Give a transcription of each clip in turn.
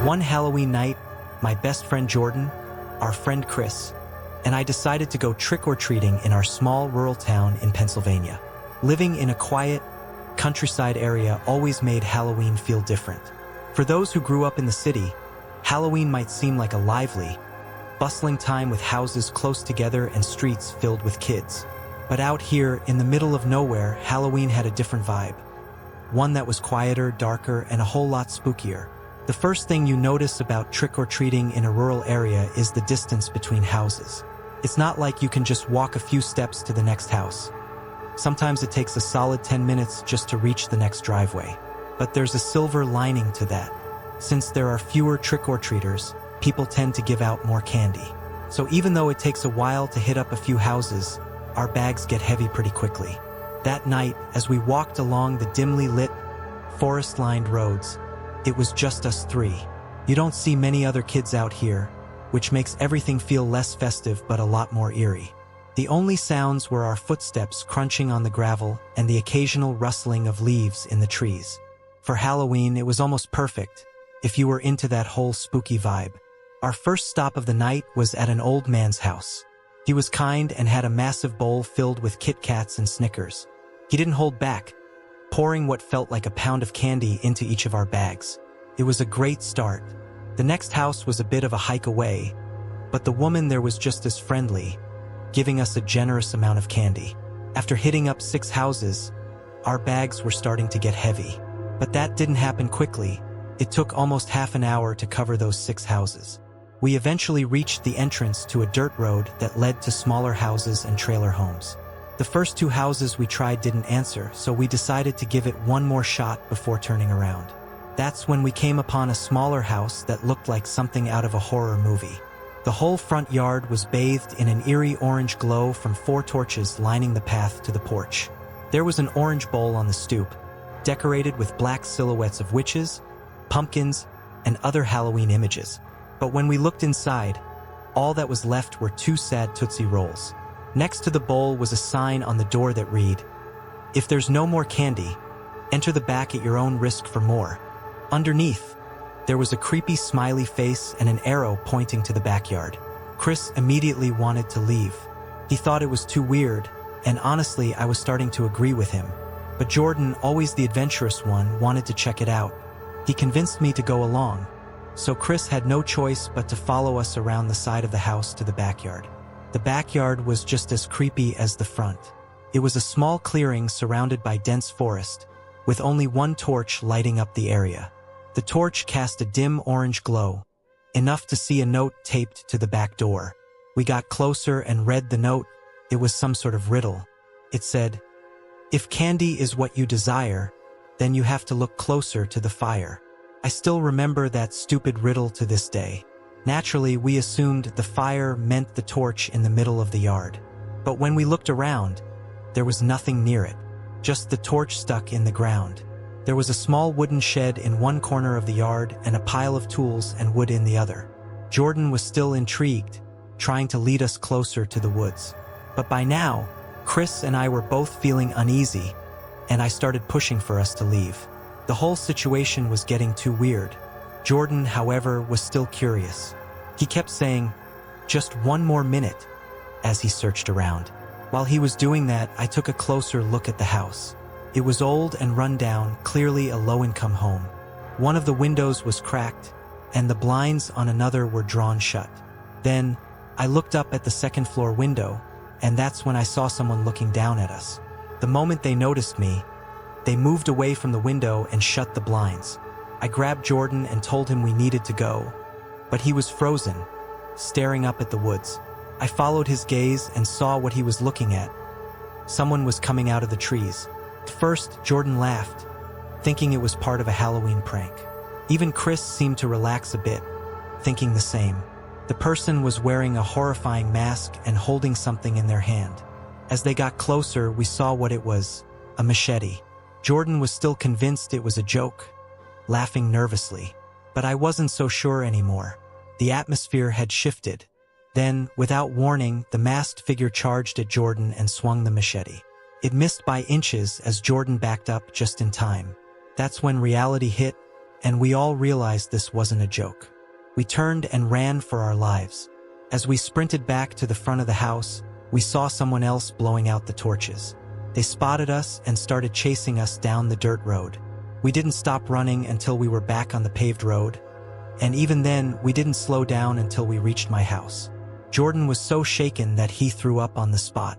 One Halloween night, my best friend Jordan, our friend Chris, and I decided to go trick-or-treating in our small rural town in Pennsylvania. Living in a quiet, countryside area always made Halloween feel different. For those who grew up in the city, Halloween might seem like a lively, bustling time with houses close together and streets filled with kids. But out here, in the middle of nowhere, Halloween had a different vibe. One that was quieter, darker, and a whole lot spookier. The first thing you notice about trick-or-treating in a rural area is the distance between houses. It's not like you can just walk a few steps to the next house. Sometimes it takes a solid 10 minutes just to reach the next driveway. But there's a silver lining to that. Since there are fewer trick-or-treaters, people tend to give out more candy. So even though it takes a while to hit up a few houses, our bags get heavy pretty quickly. That night, as we walked along the dimly lit, forest-lined roads, it was just us three. You don't see many other kids out here, which makes everything feel less festive but a lot more eerie. The only sounds were our footsteps crunching on the gravel and the occasional rustling of leaves in the trees. For Halloween, it was almost perfect, if you were into that whole spooky vibe. Our first stop of the night was at an old man's house. He was kind and had a massive bowl filled with Kit Kats and Snickers. He didn't hold back, pouring what felt like a pound of candy into each of our bags. It was a great start. The next house was a bit of a hike away, but the woman there was just as friendly, giving us a generous amount of candy. After hitting up 6 houses, our bags were starting to get heavy. But that didn't happen quickly. It took almost half an hour to cover those 6 houses. We eventually reached the entrance to a dirt road that led to smaller houses and trailer homes. The first 2 houses we tried didn't answer, so we decided to give it one more shot before turning around. That's when we came upon a smaller house that looked like something out of a horror movie. The whole front yard was bathed in an eerie orange glow from 4 torches lining the path to the porch. There was an orange bowl on the stoop, decorated with black silhouettes of witches, pumpkins, and other Halloween images. But when we looked inside, all that was left were 2 sad Tootsie Rolls. Next to the bowl was a sign on the door that read, "If there's no more candy, enter the back at your own risk for more." Underneath, there was a creepy smiley face and an arrow pointing to the backyard. Chris immediately wanted to leave. He thought it was too weird, and honestly, I was starting to agree with him. But Jordan, always the adventurous one, wanted to check it out. He convinced me to go along, so Chris had no choice but to follow us around the side of the house to the backyard. The backyard was just as creepy as the front. It was a small clearing surrounded by dense forest, with only one torch lighting up the area. The torch cast a dim orange glow, enough to see a note taped to the back door. We got closer and read the note. It was some sort of riddle. It said, "If candy is what you desire, then you have to look closer to the fire." I still remember that stupid riddle to this day. Naturally, we assumed the fire meant the torch in the middle of the yard. But when we looked around, there was nothing near it, just the torch stuck in the ground. There was a small wooden shed in one corner of the yard and a pile of tools and wood in the other. Jordan was still intrigued, trying to lead us closer to the woods. But by now, Chris and I were both feeling uneasy, and I started pushing for us to leave. The whole situation was getting too weird. Jordan, however, was still curious. He kept saying, "Just one more minute," as he searched around. While he was doing that, I took a closer look at the house. It was old and run down, clearly a low-income home. One of the windows was cracked, and the blinds on another were drawn shut. Then, I looked up at the second-floor window, and that's when I saw someone looking down at us. The moment they noticed me, they moved away from the window and shut the blinds. I grabbed Jordan and told him we needed to go, but he was frozen, staring up at the woods. I followed his gaze and saw what he was looking at. Someone was coming out of the trees. At first, Jordan laughed, thinking it was part of a Halloween prank. Even Chris seemed to relax a bit, thinking the same. The person was wearing a horrifying mask and holding something in their hand. As they got closer, we saw what it was, a machete. Jordan was still convinced it was a joke, laughing nervously. But I wasn't so sure anymore. The atmosphere had shifted. Then, without warning, the masked figure charged at Jordan and swung the machete. It missed by inches as Jordan backed up just in time. That's when reality hit, and we all realized this wasn't a joke. We turned and ran for our lives. As we sprinted back to the front of the house, we saw someone else blowing out the torches. They spotted us and started chasing us down the dirt road. We didn't stop running until we were back on the paved road, and even then, we didn't slow down until we reached my house. Jordan was so shaken that he threw up on the spot.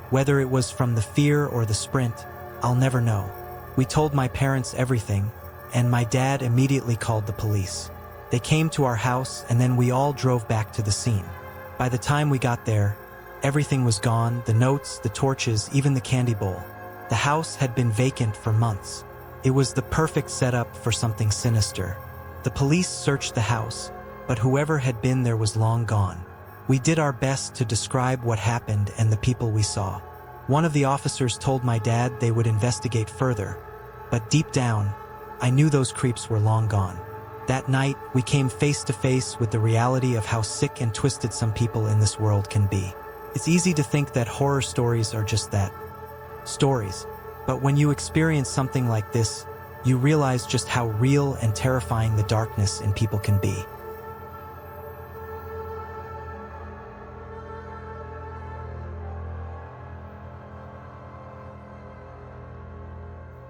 Whether it was from the fear or the sprint, I'll never know. We told my parents everything, and my dad immediately called the police. They came to our house, and then we all drove back to the scene. By the time we got there, everything was gone, the notes, the torches, even the candy bowl. The house had been vacant for months. It was the perfect setup for something sinister. The police searched the house, but whoever had been there was long gone. We did our best to describe what happened and the people we saw. One of the officers told my dad they would investigate further, but deep down, I knew those creeps were long gone. That night, we came face to face with the reality of how sick and twisted some people in this world can be. It's easy to think that horror stories are just that, stories. But when you experience something like this, you realize just how real and terrifying the darkness in people can be.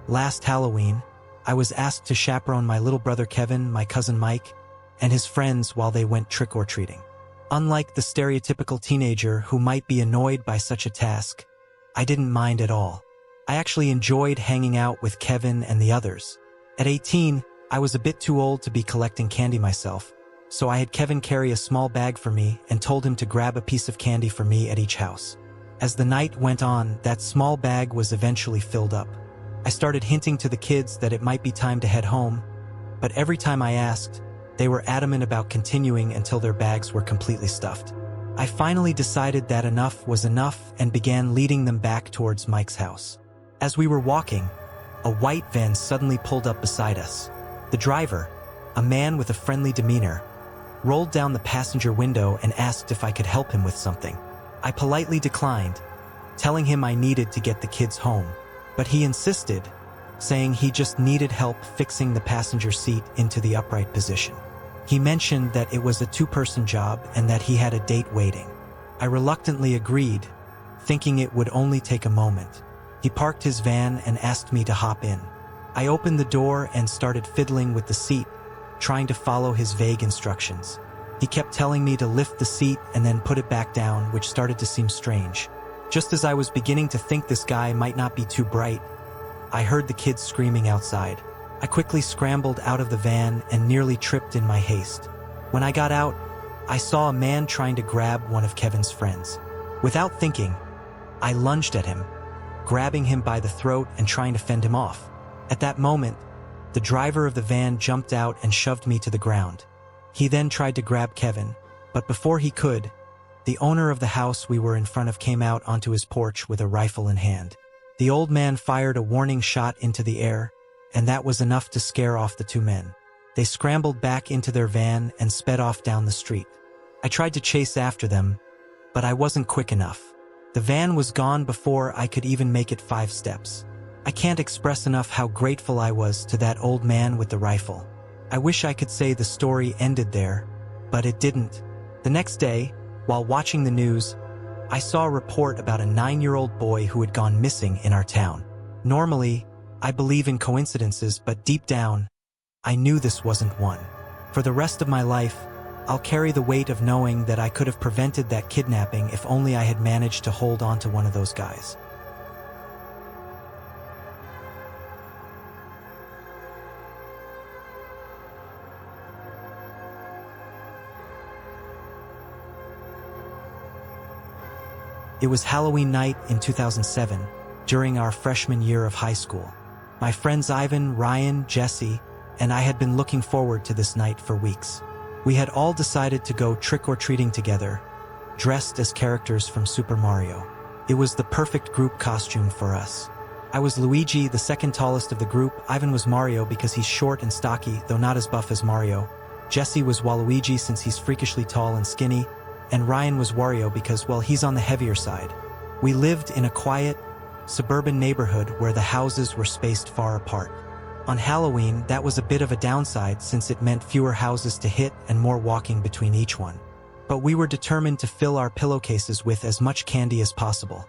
Last Halloween, I was asked to chaperone my little brother Kevin, my cousin Mike, and his friends while they went trick-or-treating. Unlike the stereotypical teenager who might be annoyed by such a task, I didn't mind at all. I actually enjoyed hanging out with Kevin and the others. At 18, I was a bit too old to be collecting candy myself, so I had Kevin carry a small bag for me and told him to grab a piece of candy for me at each house. As the night went on, that small bag was eventually filled up. I started hinting to the kids that it might be time to head home, but every time I asked, they were adamant about continuing until their bags were completely stuffed. I finally decided that enough was enough and began leading them back towards Mike's house. As we were walking, a white van suddenly pulled up beside us. The driver, a man with a friendly demeanor, rolled down the passenger window and asked if I could help him with something. I politely declined, telling him I needed to get the kids home, but he insisted, saying he just needed help fixing the passenger seat into the upright position. He mentioned that it was a two-person job and that he had a date waiting. I reluctantly agreed, thinking it would only take a moment. He parked his van and asked me to hop in. I opened the door and started fiddling with the seat, trying to follow his vague instructions. He kept telling me to lift the seat and then put it back down, which started to seem strange. Just as I was beginning to think this guy might not be too bright, I heard the kids screaming outside. I quickly scrambled out of the van and nearly tripped in my haste. When I got out, I saw a man trying to grab one of Kevin's friends. Without thinking, I lunged at him, grabbing him by the throat and trying to fend him off. At that moment, the driver of the van jumped out and shoved me to the ground. He then tried to grab Kevin, but before he could, the owner of the house we were in front of came out onto his porch with a rifle in hand. The old man fired a warning shot into the air, and that was enough to scare off the two men. They scrambled back into their van and sped off down the street. I tried to chase after them, but I wasn't quick enough. The van was gone before I could even make it 5 steps. I can't express enough how grateful I was to that old man with the rifle. I wish I could say the story ended there, but it didn't. The next day, while watching the news, I saw a report about a 9-year-old boy who had gone missing in our town. Normally, I believe in coincidences, but deep down, I knew this wasn't one. For the rest of my life, I'll carry the weight of knowing that I could have prevented that kidnapping if only I had managed to hold on to one of those guys. It was Halloween night in 2007, during our freshman year of high school. My friends Ivan, Ryan, Jesse, and I had been looking forward to this night for weeks. We had all decided to go trick-or-treating together, dressed as characters from Super Mario. It was the perfect group costume for us. I was Luigi, the second tallest of the group. Ivan was Mario because he's short and stocky, though not as buff as Mario. Jesse was Waluigi since he's freakishly tall and skinny. And Ryan was Wario because, well, he's on the heavier side. We lived in a quiet, suburban neighborhood where the houses were spaced far apart. On Halloween, that was a bit of a downside since it meant fewer houses to hit and more walking between each one. But we were determined to fill our pillowcases with as much candy as possible.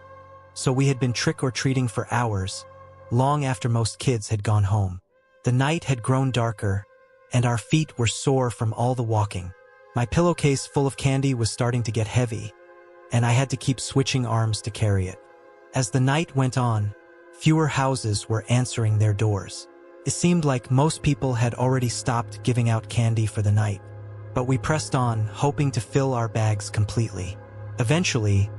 So we had been trick-or-treating for hours, long after most kids had gone home. The night had grown darker, and our feet were sore from all the walking. My pillowcase full of candy was starting to get heavy, and I had to keep switching arms to carry it. As the night went on, fewer houses were answering their doors. It seemed like most people had already stopped giving out candy for the night, but we pressed on, hoping to fill our bags completely. Eventually,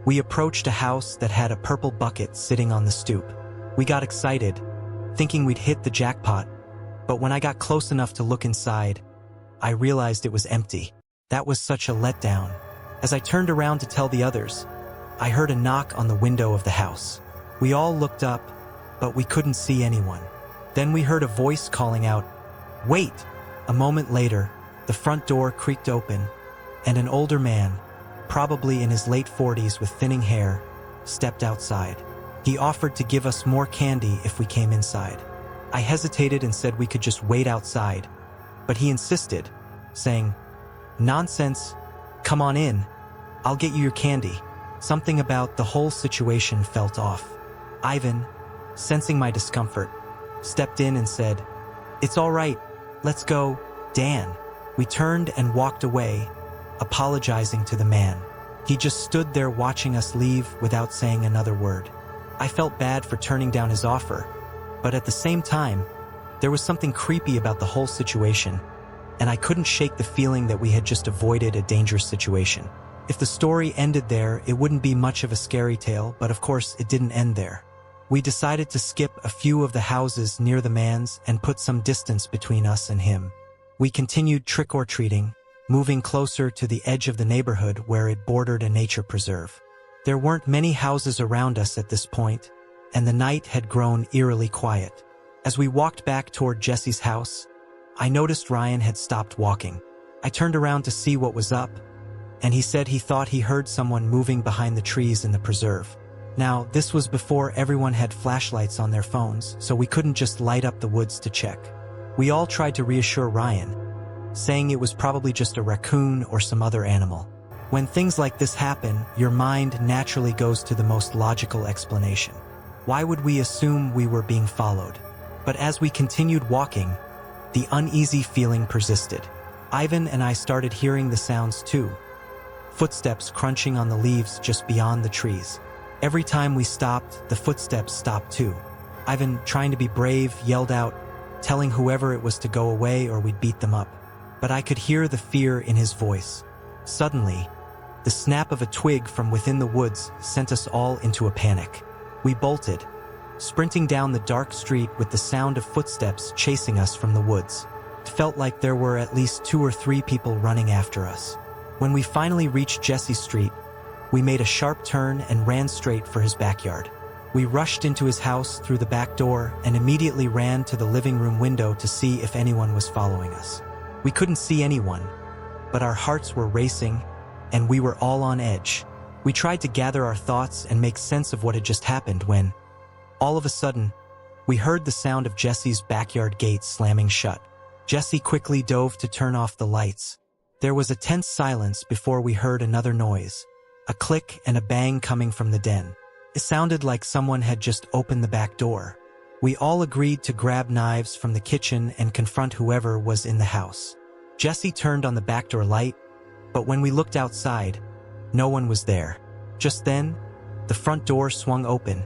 we approached a house that had a purple bucket sitting on the stoop. We got excited, thinking we'd hit the jackpot, but when I got close enough to look inside, I realized it was empty. That was such a letdown. As I turned around to tell the others, I heard a knock on the window of the house. We all looked up, but we couldn't see anyone. Then we heard a voice calling out, "Wait!" A moment later, the front door creaked open, and an older man, probably in his late 40s with thinning hair, stepped outside. He offered to give us more candy if we came inside. I hesitated and said we could just wait outside, but he insisted, saying, "Nonsense, come on in, I'll get you your candy." Something about the whole situation felt off. Ivan, sensing my discomfort, stepped in and said, "It's all right, let's go, Dan." We turned and walked away, apologizing to the man. He just stood there watching us leave without saying another word. I felt bad for turning down his offer, but at the same time, there was something creepy about the whole situation, and I couldn't shake the feeling that we had just avoided a dangerous situation. If the story ended there, it wouldn't be much of a scary tale, but of course it didn't end there. We decided to skip a few of the houses near the man's and put some distance between us and him. We continued trick-or-treating, moving closer to the edge of the neighborhood where it bordered a nature preserve. There weren't many houses around us at this point, and the night had grown eerily quiet. As we walked back toward Jesse's house, I noticed Ryan had stopped walking. I turned around to see what was up, and he said he thought he heard someone moving behind the trees in the preserve. Now, this was before everyone had flashlights on their phones, so we couldn't just light up the woods to check. We all tried to reassure Ryan, saying it was probably just a raccoon or some other animal. When things like this happen, your mind naturally goes to the most logical explanation. Why would we assume we were being followed? But as we continued walking, the uneasy feeling persisted. Ivan and I started hearing the sounds too. Footsteps crunching on the leaves just beyond the trees. Every time we stopped, the footsteps stopped too. Ivan, trying to be brave, yelled out, telling whoever it was to go away or we'd beat them up. But I could hear the fear in his voice. Suddenly, the snap of a twig from within the woods sent us all into a panic. We bolted, sprinting down the dark street with the sound of footsteps chasing us from the woods. It felt like there were at least 2 or 3 people running after us. When we finally reached Jesse's street, we made a sharp turn and ran straight for his backyard. We rushed into his house through the back door and immediately ran to the living room window to see if anyone was following us. We couldn't see anyone, but our hearts were racing and we were all on edge. We tried to gather our thoughts and make sense of what had just happened when, all of a sudden, we heard the sound of Jesse's backyard gate slamming shut. Jesse quickly dove to turn off the lights. There was a tense silence before we heard another noise. A click and a bang coming from the den. It sounded like someone had just opened the back door. We all agreed to grab knives from the kitchen and confront whoever was in the house. Jesse turned on the back door light, but when we looked outside, no one was there. Just then, the front door swung open,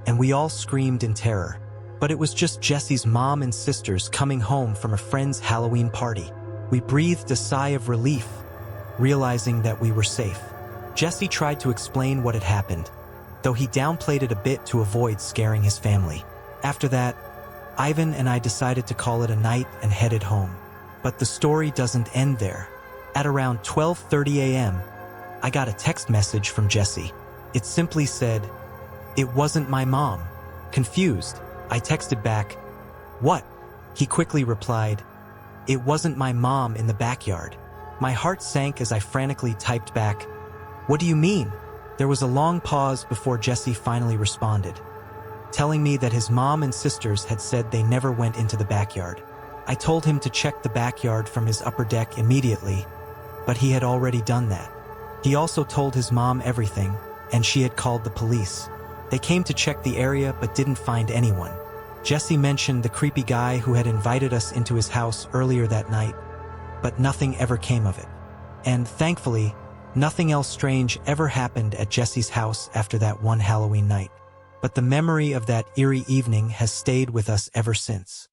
and we all screamed in terror. But it was just Jesse's mom and sisters coming home from a friend's Halloween party. We breathed a sigh of relief, realizing that we were safe. Jesse tried to explain what had happened, though he downplayed it a bit to avoid scaring his family. After that, Ivan and I decided to call it a night and headed home. But the story doesn't end there. At around 12:30 a.m., I got a text message from Jesse. It simply said, "It wasn't my mom." Confused, I texted back, "What?" He quickly replied, "It wasn't my mom in the backyard." My heart sank as I frantically typed back, "What do you mean?" There was a long pause before Jesse finally responded. telling me that his mom and sisters had said they never went into the backyard. I told him to check the backyard from his upper deck immediately, but he had already done that. He also told his mom everything, and she had called the police. They came to check the area but didn't find anyone. Jesse mentioned the creepy guy who had invited us into his house earlier that night, but nothing ever came of it. And thankfully, nothing else strange ever happened at Jesse's house after that one Halloween night. But the memory of that eerie evening has stayed with us ever since.